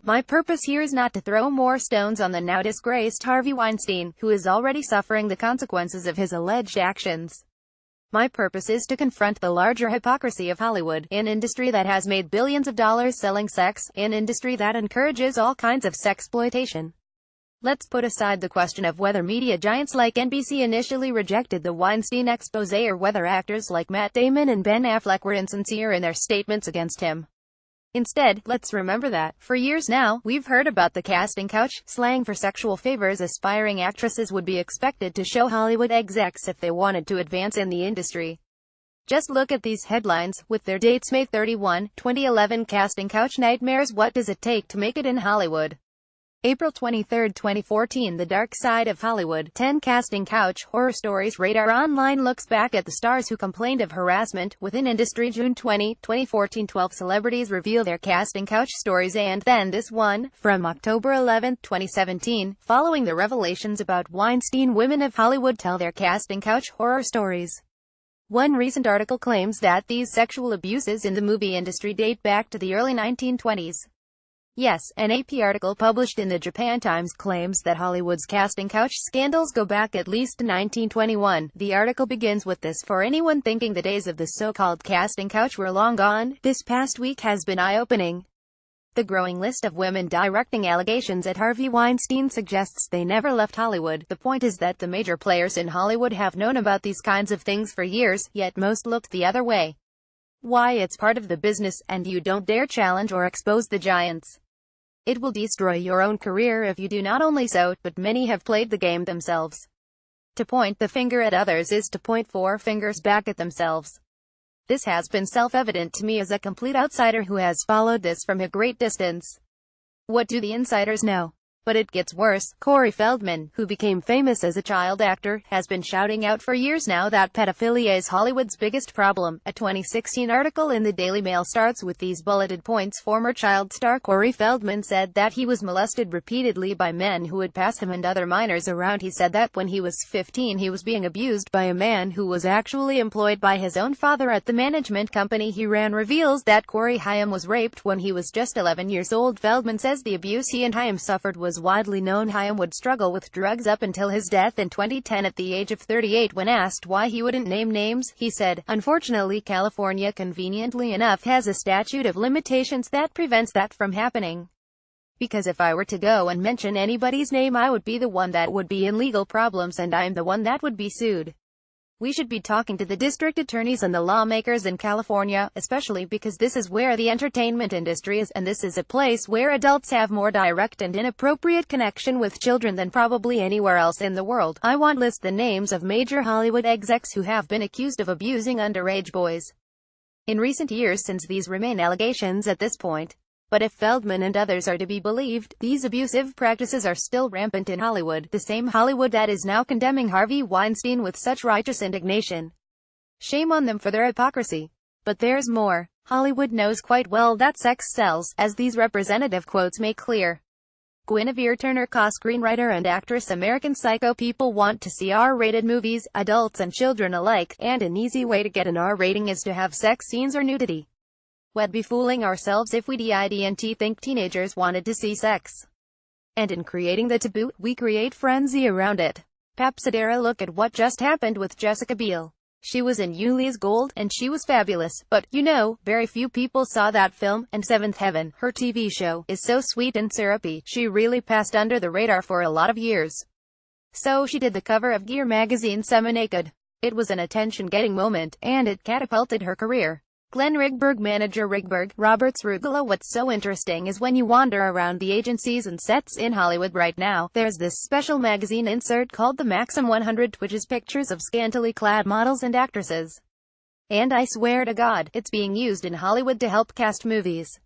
My purpose here is not to throw more stones on the now disgraced Harvey Weinstein, who is already suffering the consequences of his alleged actions. My purpose is to confront the larger hypocrisy of Hollywood, an industry that has made billions of dollars selling sex, an industry that encourages all kinds of sexploitation. Let's put aside the question of whether media giants like NBC initially rejected the Weinstein exposé or whether actors like Matt Damon and Ben Affleck were insincere in their statements against him. Instead, let's remember that, for years now, we've heard about the casting couch, slang for sexual favors aspiring actresses would be expected to show Hollywood execs if they wanted to advance in the industry. Just look at these headlines, with their dates May 31, 2011 casting couch nightmares. What does it take to make it in Hollywood? April 23, 2014 The Dark Side of Hollywood, 10 Casting Couch Horror Stories. Radar Online looks back at the stars who complained of harassment within industry. June 20, 2014 12 celebrities reveal their casting couch stories. And then this one, from October 11, 2017, following the revelations about Weinstein, women of Hollywood tell their casting couch horror stories. One recent article claims that these sexual abuses in the movie industry date back to the early 1920s. Yes, an AP article published in the Japan Times claims that Hollywood's casting couch scandals go back at least to 1921. The article begins with this: for anyone thinking the days of the so-called casting couch were long gone, this past week has been eye-opening. The growing list of women directing allegations at Harvey Weinstein suggests they never left Hollywood. The point is that the major players in Hollywood have known about these kinds of things for years, yet most looked the other way. Why? It's part of the business, and you don't dare challenge or expose the giants. It will destroy your own career if you do. Not only so, but many have played the game themselves. To point the finger at others is to point 4 fingers back at themselves. This has been self-evident to me as a complete outsider who has followed this from a great distance. What do the insiders know? But it gets worse. Corey Feldman, who became famous as a child actor, has been shouting out for years now that pedophilia is Hollywood's biggest problem. A 2016 article in the Daily Mail starts with these bulleted points. Former child star Corey Feldman said that he was molested repeatedly by men who would pass him and other minors around. He said that when he was 15 he was being abused by a man who was actually employed by his own father at the management company he ran. Reveals that Corey Haim was raped when he was just 11 years old. Feldman says the abuse he and Haim suffered was widely known. Haim would struggle with drugs up until his death in 2010 at the age of 38. When asked why he wouldn't name names, he said, "Unfortunately, California, conveniently enough, has a statute of limitations that prevents that from happening. Because if I were to go and mention anybody's name, I would be the one that would be in legal problems, and I'm the one that would be sued." We should be talking to the district attorneys and the lawmakers in California, especially because this is where the entertainment industry is, and this is a place where adults have more direct and inappropriate connection with children than probably anywhere else in the world. I want to list the names of major Hollywood execs who have been accused of abusing underage boys in recent years, since these remain allegations at this point. But if Feldman and others are to be believed, these abusive practices are still rampant in Hollywood, the same Hollywood that is now condemning Harvey Weinstein with such righteous indignation. Shame on them for their hypocrisy. But there's more. Hollywood knows quite well that sex sells, as these representative quotes make clear. Guinevere Turner, co-screenwriter and actress. American Psycho. People want to see R-rated movies, adults and children alike, and an easy way to get an R rating is to have sex scenes or nudity. We'd be fooling ourselves if we didn't think teenagers wanted to see sex. And in creating the taboo, we create frenzy around it. Papsadera. Look at what just happened with Jessica Biel. She was in Yuli's Gold, and she was fabulous, but, you know, very few people saw that film. And Seventh Heaven, her TV show, is so sweet and syrupy, she really passed under the radar for a lot of years. So she did the cover of Gear magazine semi-naked. It was an attention-getting moment, and it catapulted her career. Glenn Rigberg, manager. Rigberg, Roberts Rugolo. What's so interesting is when you wander around the agencies and sets in Hollywood right now, there's this special magazine insert called the Maxim 100, which is pictures of scantily clad models and actresses. And I swear to God, it's being used in Hollywood to help cast movies.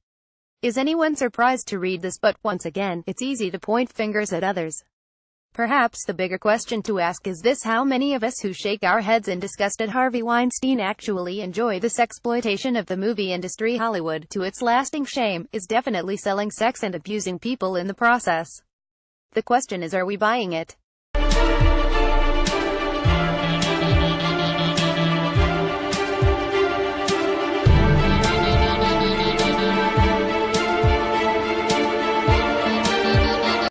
Is anyone surprised to read this? But once again, it's easy to point fingers at others. Perhaps the bigger question to ask is this: how many of us who shake our heads in disgust at Harvey Weinstein actually enjoy the sexploitation of the movie industry? Hollywood, to its lasting shame, is definitely selling sex and abusing people in the process. The question is, are we buying it?